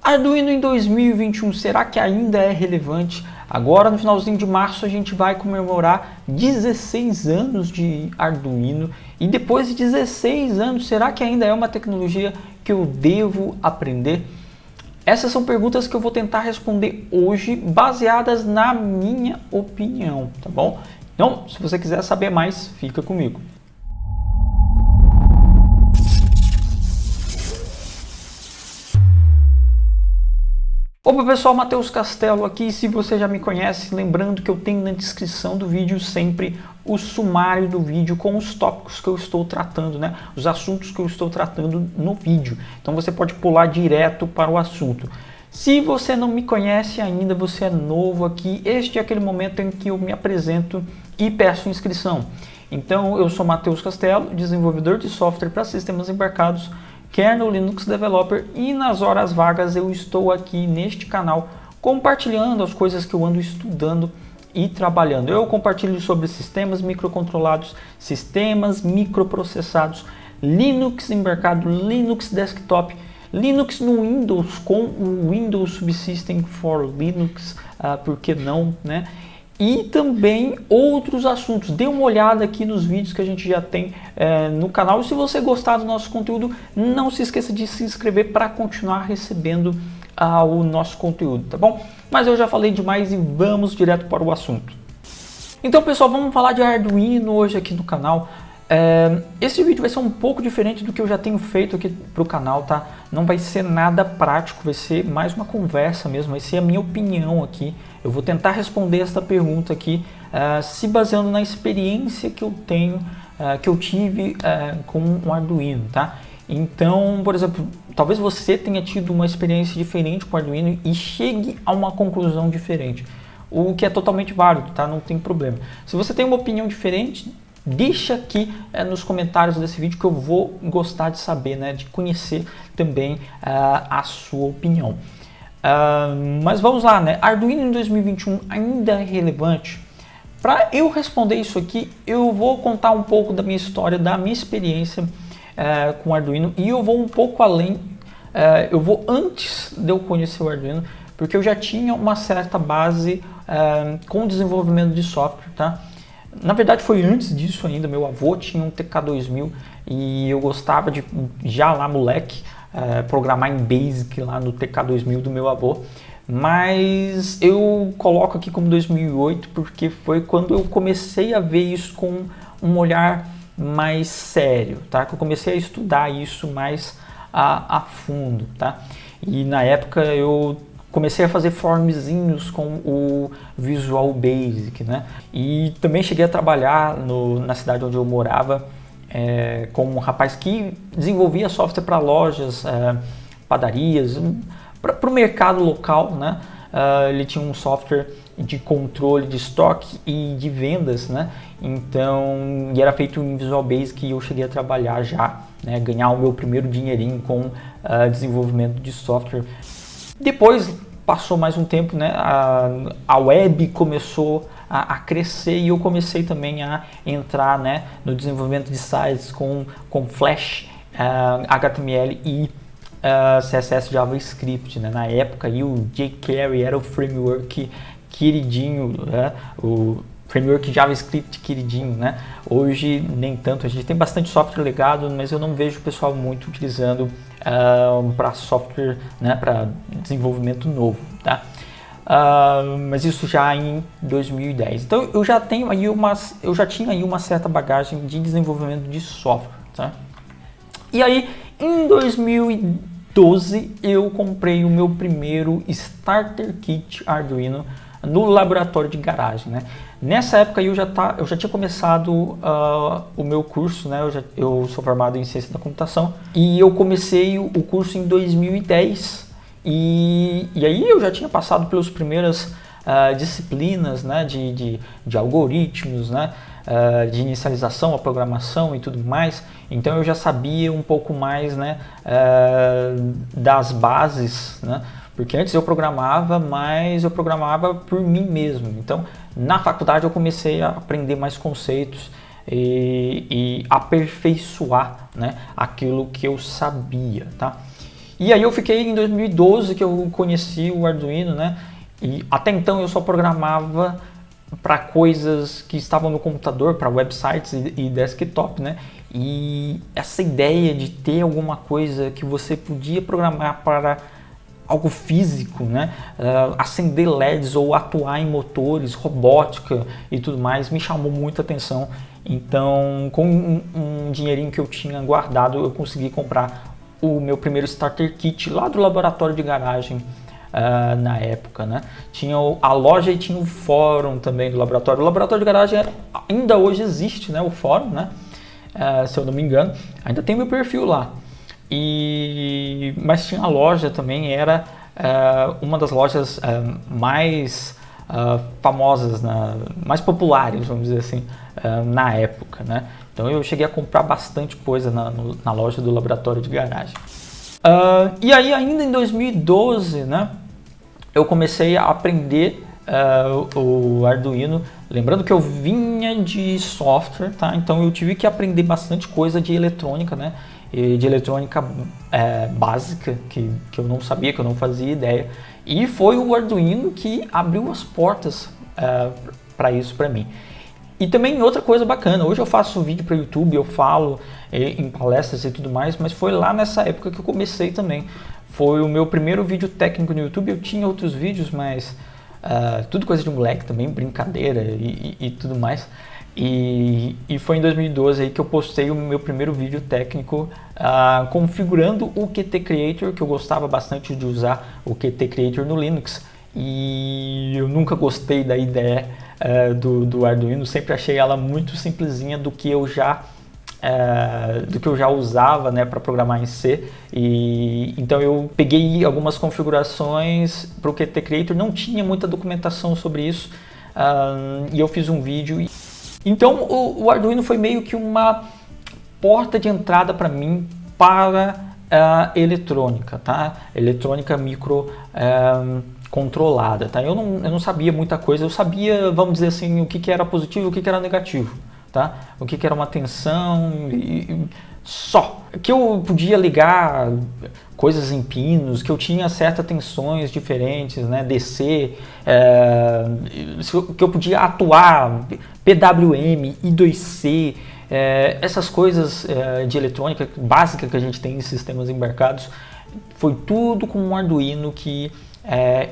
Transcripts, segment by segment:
Arduino em 2021, será que ainda é relevante? Agora no finalzinho de março a gente vai comemorar 16 anos de Arduino e depois de 16 anos, será que ainda é uma tecnologia que eu devo aprender? Essas são perguntas que eu vou tentar responder hoje, baseadas na minha opinião, tá bom? Então, se você quiser saber mais, fica comigo. Opa pessoal, Matheus Castelo aqui. Se você já me conhece, lembrando que eu tenho na descrição do vídeo sempre o sumário do vídeo com os tópicos que eu estou tratando, né? Os assuntos que eu estou tratando no vídeo. Então você pode pular direto para o assunto. Se você não me conhece ainda, você é novo aqui, este é aquele momento em que eu me apresento e peço inscrição. Então eu sou Matheus Castelo, desenvolvedor de software para sistemas embarcados, kernel Linux Developer, e nas horas vagas eu estou aqui neste canal compartilhando as coisas que eu ando estudando e trabalhando. Eu compartilho sobre sistemas microcontrolados, sistemas microprocessados, Linux embarcado, Linux desktop, Linux no Windows com o Windows Subsystem for Linux, por que não, né? E também outros assuntos. Dê uma olhada aqui nos vídeos que a gente já tem no canal. E se você gostar do nosso conteúdo, não se esqueça de se inscrever para continuar recebendo o nosso conteúdo, tá bom? Mas eu já falei demais e vamos direto para o assunto. Então pessoal, vamos falar de Arduino hoje aqui no canal. Esse vídeo vai ser um pouco diferente do que eu já tenho feito aqui para o canal, tá? Não vai ser nada prático, vai ser mais uma conversa mesmo, vai ser a minha opinião aqui. Eu vou tentar responder esta pergunta aqui, se baseando na experiência que eu tenho, que eu tive com o Arduino, tá? Então, por exemplo, talvez você tenha tido uma experiência diferente com o Arduino e chegue a uma conclusão diferente, o que é totalmente válido, tá? Não tem problema. Se você tem uma opinião diferente, deixa aqui nos comentários desse vídeo que eu vou gostar de saber, né, de conhecer também a sua opinião. Mas vamos lá, né? Arduino em 2021 ainda é relevante? Para eu responder isso aqui, eu vou contar um pouco da minha história, da minha experiência com o Arduino, e eu vou um pouco além, eu vou antes de eu conhecer o Arduino, porque eu já tinha uma certa base com o desenvolvimento de software, tá? Na verdade foi antes disso ainda. Meu avô tinha um TK2000 e eu gostava de, já lá moleque, programar em BASIC lá no TK2000 do meu avô. Mas eu coloco aqui como 2008 porque foi quando eu comecei a ver isso com um olhar mais sério, tá? Que eu comecei a estudar isso mais a fundo, tá? E na época eu comecei a fazer formzinhos com o Visual Basic, né? E também cheguei a trabalhar na cidade onde eu morava com um rapaz que desenvolvia software para lojas, padarias, para o mercado local, né? Ele tinha um software de controle de estoque e de vendas, né? Então, e era feito em Visual Basic e eu cheguei a trabalhar já, né? Ganhar o meu primeiro dinheirinho com desenvolvimento de software. Depois passou mais um tempo, né? A web começou a crescer e eu comecei também a entrar, né, no desenvolvimento de sites com Flash, HTML e CSS JavaScript, né? Na época aí, o jQuery era o framework queridinho, né? O framework JavaScript queridinho, né? Hoje nem tanto, a gente tem bastante software legado, mas eu não vejo o pessoal muito utilizando para software, né, para desenvolvimento novo, tá? Mas isso já em 2010. Então eu já tinha aí uma certa bagagem de desenvolvimento de software, tá? E aí em 2012 eu comprei o meu primeiro Starter Kit Arduino no laboratório de garagem, né? Nessa época eu já tinha começado o meu curso, né? Eu sou formado em ciência da computação e eu comecei o curso em 2010 e aí eu já tinha passado pelas primeiras disciplinas, né? de algoritmos, né? De inicialização, a programação e tudo mais. Então eu já sabia um pouco mais, né? Das bases, né? Porque antes eu programava, mas eu programava por mim mesmo. Então, na faculdade eu comecei a aprender mais conceitos e aperfeiçoar, né, aquilo que eu sabia, tá? E aí eu fiquei em 2012 que eu conheci o Arduino, né? E até então eu só programava para coisas que estavam no computador, para websites e desktop, né? E essa ideia de ter alguma coisa que você podia programar para algo físico, né? Acender LEDs ou atuar em motores, robótica e tudo mais, me chamou muita atenção. Então, com um dinheirinho que eu tinha guardado, eu consegui comprar o meu primeiro starter kit lá do laboratório de garagem. Na época, né? Tinha a loja e tinha o fórum também do laboratório. O laboratório de garagem ainda hoje existe, né? O fórum, né? Se eu não me engano, ainda tem meu perfil lá. Mas tinha a loja também, era uma das lojas mais famosas, mais populares, vamos dizer assim, na época, né? Então eu cheguei a comprar bastante coisa na loja do laboratório de garagem. E aí ainda em 2012, né, eu comecei a aprender o Arduino, lembrando que eu vinha de software, tá? Então eu tive que aprender bastante coisa de eletrônica, né? De eletrônica básica, que eu não sabia, que eu não fazia ideia. E foi o Arduino que abriu as portas para isso para mim. E também outra coisa bacana, hoje eu faço vídeo para o YouTube, eu falo em palestras e tudo mais, mas foi lá nessa época que eu comecei também. Foi o meu primeiro vídeo técnico no YouTube, eu tinha outros vídeos, mas tudo coisa de moleque também, brincadeira e tudo mais. E foi em 2012 aí que eu postei o meu primeiro vídeo técnico configurando o Qt Creator, que eu gostava bastante de usar o Qt Creator no Linux. E eu nunca gostei da ideia do Arduino, sempre achei ela muito simplesinha do que eu já usava, né, para programar em C. Então eu peguei algumas configurações para o Qt Creator, não tinha muita documentação sobre isso, e eu fiz um vídeo. Então o Arduino foi meio que uma porta de entrada para mim para eletrônica, tá? Eletrônica micro controlada, tá? Eu não sabia muita coisa, eu sabia, vamos dizer assim, o que era positivo e o que era negativo, tá? O que era uma tensão só. Que eu podia ligar coisas em pinos, que eu tinha certas tensões diferentes, né? DC, que eu podia atuar, PWM, I2C, essas coisas de eletrônica básica que a gente tem em sistemas embarcados, foi tudo com um Arduino que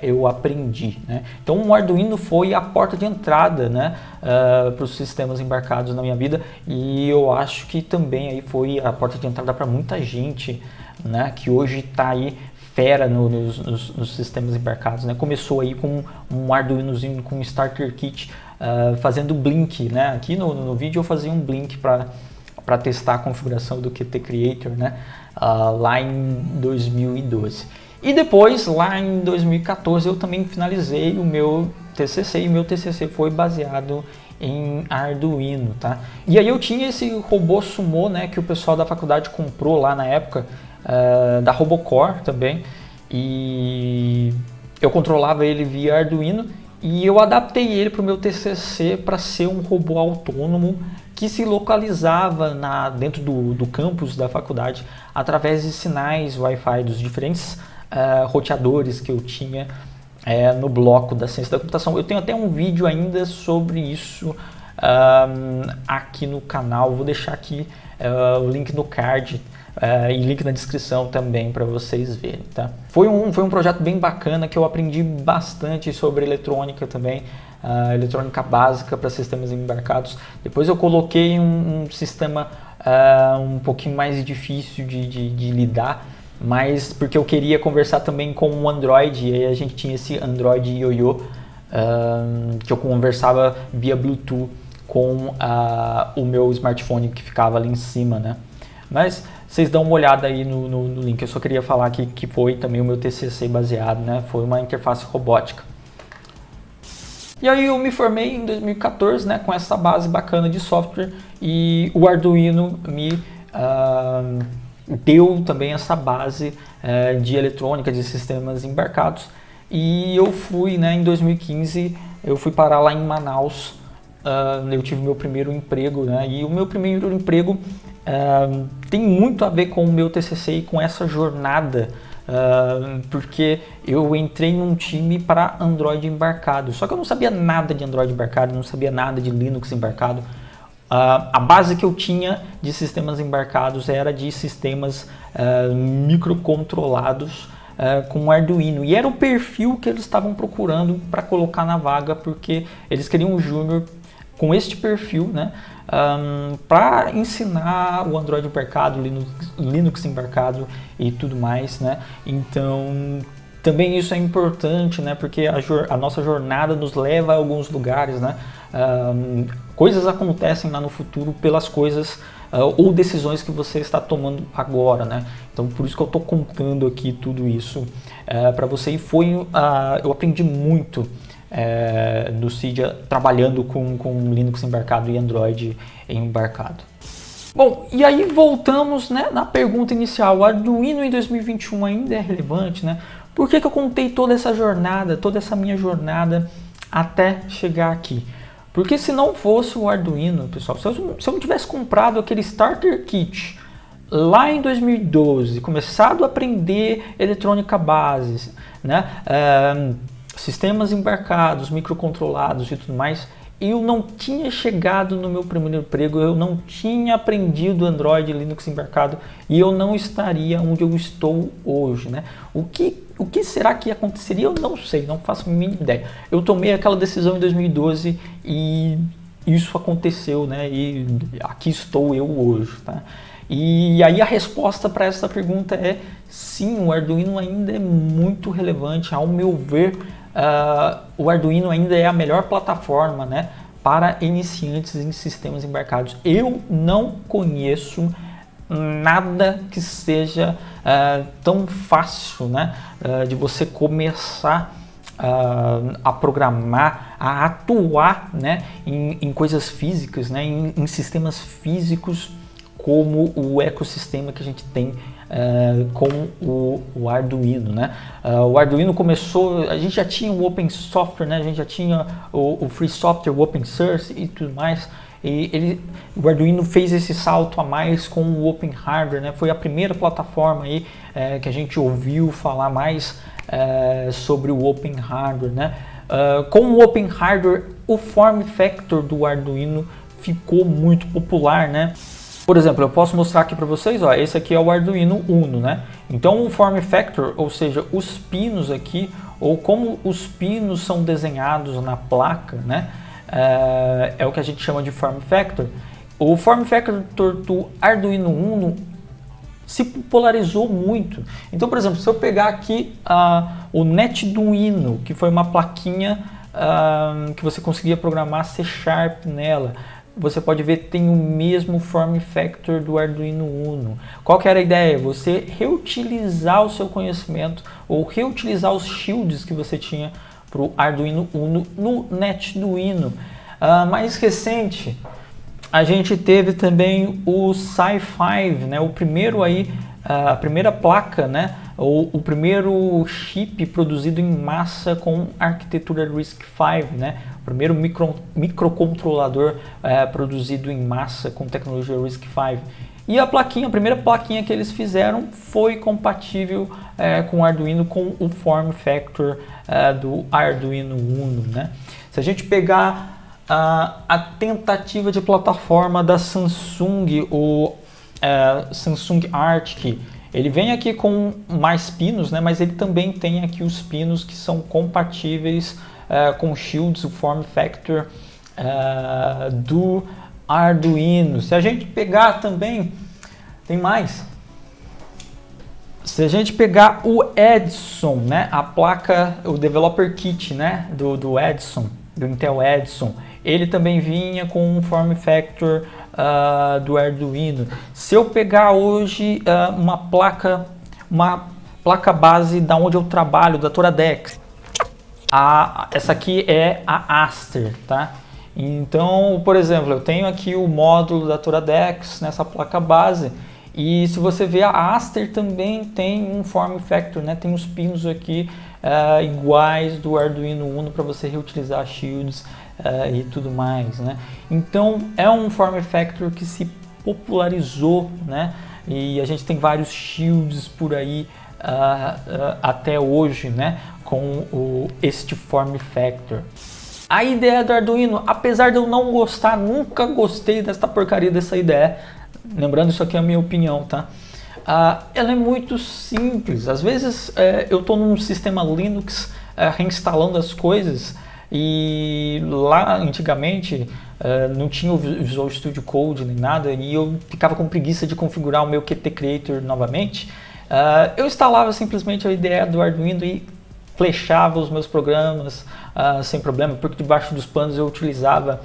eu aprendi, né? Então o Arduino foi a porta de entrada, né, para os sistemas embarcados na minha vida, e eu acho que também aí foi a porta de entrada para muita gente, né, que hoje está aí fera nos sistemas embarcados, né? Começou aí com um Arduinozinho com um starter kit, fazendo Blink, né? Aqui no vídeo eu fazia um Blink para testar a configuração do Qt Creator, né, lá em 2012. E depois, lá em 2014, eu também finalizei o meu TCC, e meu TCC foi baseado em Arduino, tá? E aí eu tinha esse robô Sumo, né, que o pessoal da faculdade comprou lá na época, da Robocore também, e eu controlava ele via Arduino, e eu adaptei ele para o meu TCC para ser um robô autônomo que se localizava dentro do campus da faculdade através de sinais Wi-Fi dos diferentes roteadores que eu tinha no bloco da ciência da computação. Eu tenho até um vídeo ainda sobre isso aqui no canal, vou deixar aqui o link no card e link na descrição também para vocês verem, tá? Foi um projeto bem bacana que eu aprendi bastante sobre eletrônica também, eletrônica básica para sistemas embarcados. Depois eu coloquei um sistema um pouquinho mais difícil de lidar, mas porque eu queria conversar também com o Android, e aí a gente tinha esse Android Yo-Yo, que eu conversava via Bluetooth com o meu smartphone que ficava ali em cima, né? Mas vocês dão uma olhada aí no link, eu só queria falar que foi também o meu TCC baseado, né? Foi uma interface robótica. E aí eu me formei em 2014, né, com essa base bacana de software, e o Arduino me deu também essa base de eletrônica, de sistemas embarcados. E eu fui, né, em 2015, eu fui parar lá em Manaus, eu tive meu primeiro emprego, né, e o meu primeiro emprego tem muito a ver com o meu TCC e com essa jornada porque eu entrei num time para Android embarcado, só que eu não sabia nada de Android embarcado, não sabia nada de Linux embarcado. A base que eu tinha de sistemas embarcados era de sistemas microcontrolados com Arduino, e era o perfil que eles estavam procurando para colocar na vaga, porque eles queriam um júnior com este perfil, né, para ensinar o Android embarcado, Linux embarcado e tudo mais, né. Então também isso é importante, né, porque a nossa jornada nos leva a alguns lugares, né. Coisas acontecem lá no futuro pelas coisas ou decisões que você está tomando agora, né? Então por isso que eu estou contando aqui tudo isso para você, e eu aprendi muito no Cydia trabalhando com Linux embarcado e Android embarcado. Bom, e aí voltamos, né, na pergunta inicial: o Arduino em 2021 ainda é relevante, né? Por que eu contei toda essa jornada, toda essa minha jornada até chegar aqui? Porque se não fosse o Arduino, pessoal, se eu não tivesse comprado aquele Starter Kit lá em 2012, começado a aprender eletrônica base, né, sistemas embarcados, microcontrolados e tudo mais, eu não tinha chegado no meu primeiro emprego, eu não tinha aprendido Android, Linux embarcado, e eu não estaria onde eu estou hoje, né? O que será que aconteceria? Eu não sei, não faço a mínima ideia. Eu tomei aquela decisão em 2012 e isso aconteceu, né? E aqui estou eu hoje, tá? E aí a resposta para essa pergunta é sim, o Arduino ainda é muito relevante. Ao meu ver, o Arduino ainda é a melhor plataforma, né, para iniciantes em sistemas embarcados. Eu não conheço nada que seja tão fácil, né, de você começar a programar, a atuar, né, em coisas físicas, né, em sistemas físicos, como o ecossistema que a gente tem com o Arduino, né? O Arduino começou, a gente já tinha o Open Software, né? A gente já tinha o Free Software, o Open Source e tudo mais. E o Arduino fez esse salto a mais com o Open Hardware, né? Foi a primeira plataforma aí que a gente ouviu falar mais sobre o Open Hardware, né? Com o Open Hardware, o form factor do Arduino ficou muito popular, né? Por exemplo, eu posso mostrar aqui para vocês, ó, esse aqui é o Arduino Uno, né? Então o form factor, ou seja, os pinos aqui, ou como os pinos são desenhados na placa, né? É o que a gente chama de form factor. O form factor do Arduino Uno se popularizou muito. Então, por exemplo, se eu pegar aqui o NetDuino, que foi uma plaquinha que você conseguia programar C# nela, você pode ver que tem o mesmo form factor do Arduino Uno. Qual que era a ideia? Você reutilizar o seu conhecimento ou reutilizar os shields que você tinha para o Arduino Uno no NetDuino. Mais recente, a gente teve também o SiFive, né? O primeiro aí, a primeira placa, né? O primeiro chip produzido em massa com arquitetura RISC-V, né? O primeiro microcontrolador produzido em massa com tecnologia RISC-V. E a primeira plaquinha que eles fizeram foi compatível com o Arduino, com o form factor do Arduino Uno, né? Se a gente pegar a tentativa de plataforma da Samsung, o Samsung Arctic, ele vem aqui com mais pinos, né, mas ele também tem aqui os pinos que são compatíveis com shields, o form factor do Arduino. Se a gente pegar também, tem mais. Se a gente pegar o Edison, né, a placa, o Developer Kit, né, do Edison, do Intel Edison, ele também vinha com um form factor do Arduino. Se eu pegar hoje uma placa base da onde eu trabalho, da Toradex, essa aqui é a Aster, tá? Então, por exemplo, eu tenho aqui o módulo da Toradex nessa placa base, e se você ver, a Aster também tem um form factor, né? Tem os pinos aqui iguais do Arduino Uno para você reutilizar shields e tudo mais, né? Então é um form factor que se popularizou, né? E a gente tem vários shields por aí até hoje, né, com este form factor. A ideia do Arduino, apesar de eu não gostar, nunca gostei dessa porcaria dessa ideia, lembrando, isso aqui é a minha opinião, tá? Ela é muito simples. Às vezes eu estou num sistema Linux reinstalando as coisas, e lá antigamente não tinha o Visual Studio Code nem nada, e eu ficava com preguiça de configurar o meu Qt Creator novamente. Eu instalava simplesmente a ideia do Arduino e flechava os meus programas sem problema, porque debaixo dos panos eu utilizava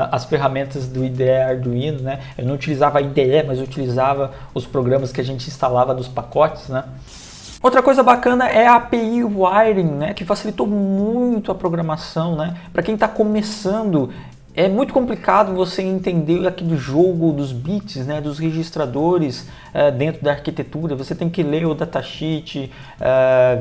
as ferramentas do IDE Arduino, né? Eu não utilizava a IDE, mas eu utilizava os programas que a gente instalava nos pacotes, né? Outra coisa bacana é a API Wiring, né? Que facilitou muito a programação, né? Para quem está começando, é muito complicado você entender aquele jogo dos bits, né, dos registradores dentro da arquitetura. Você tem que ler o datasheet,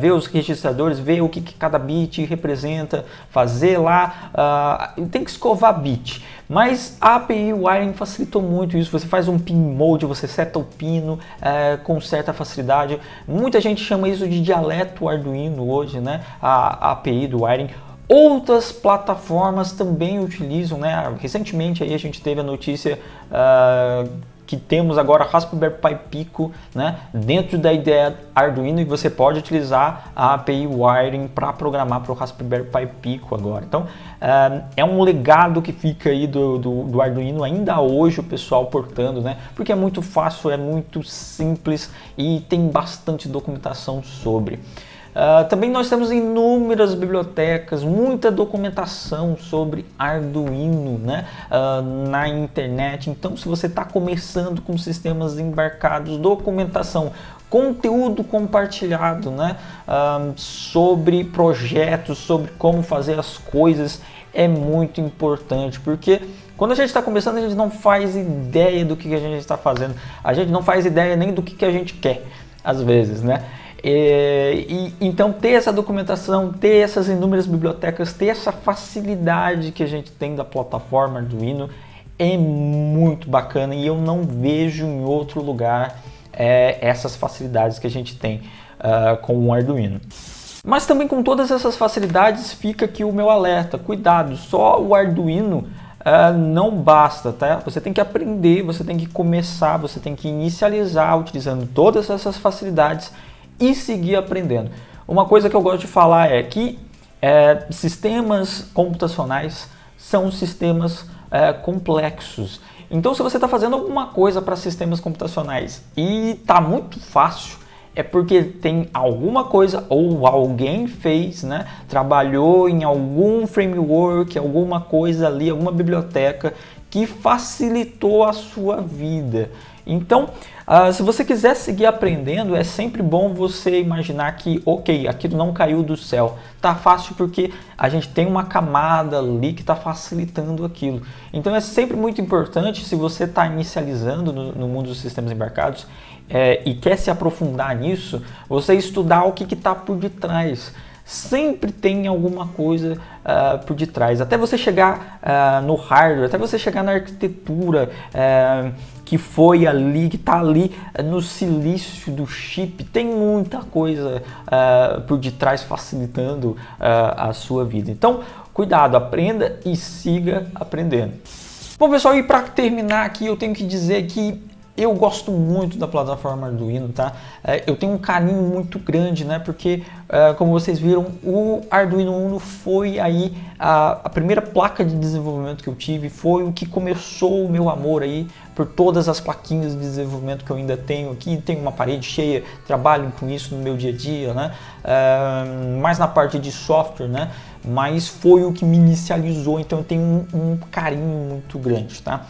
ver os registradores, ver o que cada bit representa, fazer lá, tem que escovar bit. Mas a API Wiring facilitou muito isso. Você faz um pin mode, você seta o pino com certa facilidade. Muita gente chama isso de dialeto Arduino hoje, né, a API do Wiring. Outras plataformas também utilizam, né? Recentemente aí a gente teve a notícia que temos agora Raspberry Pi Pico, né? Dentro da ideia Arduino, e você pode utilizar a API Wiring para programar para o Raspberry Pi Pico agora. Então é um legado que fica aí do Arduino ainda hoje, o pessoal portando, né? Porque é muito fácil, é muito simples e tem bastante documentação sobre. Também nós temos inúmeras bibliotecas, muita documentação sobre Arduino, né, na internet. Então, se você está começando com sistemas embarcados, documentação, conteúdo compartilhado, né, sobre projetos, sobre como fazer as coisas, é muito importante, porque quando a gente está começando, a gente não faz ideia do que a gente está fazendo, a gente não faz ideia nem do que a gente quer, às vezes, né? Então ter essa documentação, ter essas inúmeras bibliotecas, ter essa facilidade que a gente tem da plataforma Arduino é muito bacana, e eu não vejo em outro lugar essas facilidades que a gente tem com o Arduino. Mas também com todas essas facilidades fica aqui o meu alerta: cuidado, só o Arduino não basta, tá? Você tem que aprender, você tem que começar, você tem que inicializar utilizando todas essas facilidades e seguir aprendendo. Uma coisa que eu gosto de falar é que sistemas computacionais são sistemas complexos. Então, se você está fazendo alguma coisa para sistemas computacionais e está muito fácil, é porque tem alguma coisa ou alguém fez, né, trabalhou em algum framework, alguma coisa ali, alguma biblioteca que facilitou a sua vida. Então, se você quiser seguir aprendendo, é sempre bom você imaginar que, ok, aquilo não caiu do céu. Tá fácil porque a gente tem uma camada ali que está facilitando aquilo. Então é sempre muito importante, se você está inicializando no mundo dos sistemas embarcados e quer se aprofundar nisso, você estudar o que está por detrás. Sempre tem alguma coisa por detrás, até você chegar no hardware, até você chegar na arquitetura que foi ali, que está ali no silício do chip. Tem muita coisa por detrás facilitando a sua vida. Então, cuidado, aprenda e siga aprendendo. Bom, pessoal, e para terminar aqui, eu tenho que dizer que eu gosto muito da plataforma Arduino, tá? Eu tenho um carinho muito grande, né? Porque, como vocês viram, o Arduino Uno foi aí a primeira placa de desenvolvimento que eu tive, foi o que começou o meu amor aí por todas as plaquinhas de desenvolvimento que eu ainda tenho aqui. Tenho uma parede cheia, trabalho com isso no meu dia a dia, né? Mais na parte de software, né? Mas foi o que me inicializou, então eu tenho um carinho muito grande, tá?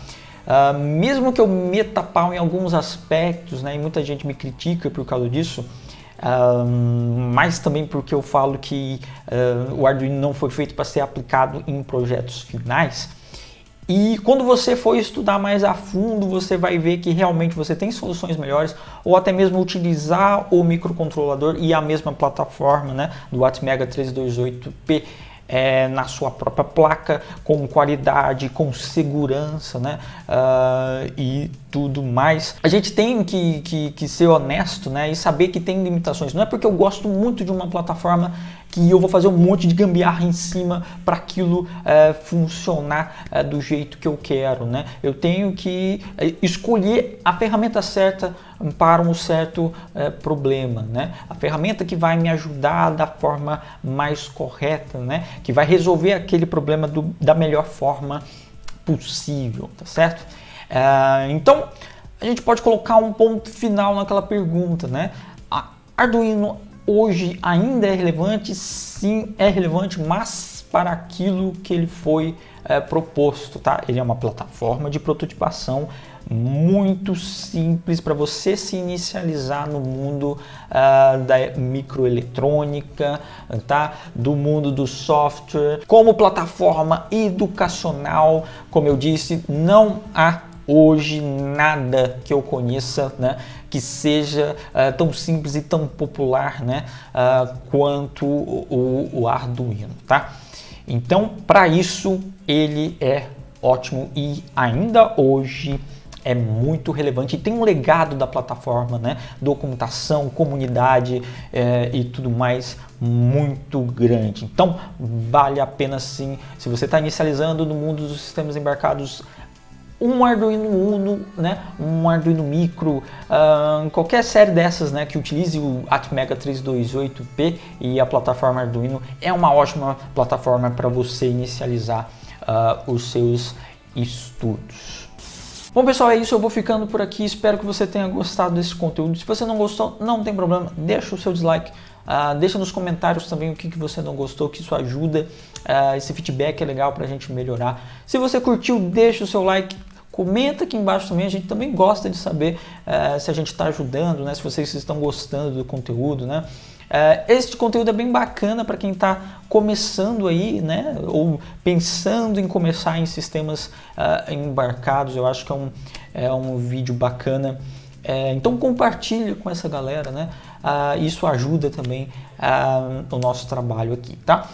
Mesmo que eu meta pau em alguns aspectos, né, e muita gente me critica por causa disso, mas também porque eu falo que o Arduino não foi feito para ser aplicado em projetos finais. E quando você for estudar mais a fundo, você vai ver que realmente você tem soluções melhores, ou até mesmo utilizar o microcontrolador e a mesma plataforma, né, do Atmega 328P, na sua própria placa, com qualidade, com segurança, né? E tudo mais. A gente tem que ser honesto, né, e saber que tem limitações. Não é porque eu gosto muito de uma plataforma que eu vou fazer um monte de gambiarra em cima para aquilo funcionar do jeito que eu quero, né? Eu tenho que escolher a ferramenta certa para um certo problema, né? A ferramenta que vai me ajudar da forma mais correta, né? Que vai resolver aquele problema da melhor forma possível, tá certo? Então, a gente pode colocar um ponto final naquela pergunta, né? A Arduino hoje ainda é relevante? Sim, é relevante, mas para aquilo que ele foi proposto, tá? Ele é uma plataforma de prototipação muito simples para você se inicializar no mundo da microeletrônica, tá? Do mundo do software. Como plataforma educacional, como eu disse, não há hoje nada que eu conheça, né, que seja tão simples e tão popular, né, quanto o Arduino, tá? Então, para isso, ele é ótimo e ainda hoje é muito relevante e tem um legado da plataforma, né? Documentação, comunidade e tudo mais muito grande. Então, vale a pena sim, se você está inicializando no mundo dos sistemas embarcados, um Arduino Uno, né, um Arduino Micro, qualquer série dessas, né, que utilize o Atmega 328P e a plataforma Arduino é uma ótima plataforma para você inicializar os seus estudos. Bom, pessoal, é isso. Eu vou ficando por aqui. Espero que você tenha gostado desse conteúdo. Se você não gostou, não tem problema. Deixa o seu dislike. Deixa nos comentários também o que você não gostou, que isso ajuda. Esse feedback é legal para a gente melhorar. Se você curtiu, deixa o seu like. Comenta aqui embaixo também. A gente também gosta de saber se a gente está ajudando, né? Se vocês estão gostando do conteúdo, né? Este conteúdo é bem bacana para quem está começando aí, né, ou pensando em começar em sistemas embarcados. Eu acho que é um vídeo bacana. Então compartilha com essa galera, né? Isso ajuda também o nosso trabalho aqui, tá?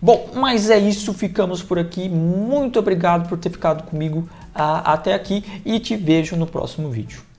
Bom, mas é isso, ficamos por aqui. Muito obrigado por ter ficado comigo até aqui e te vejo no próximo vídeo.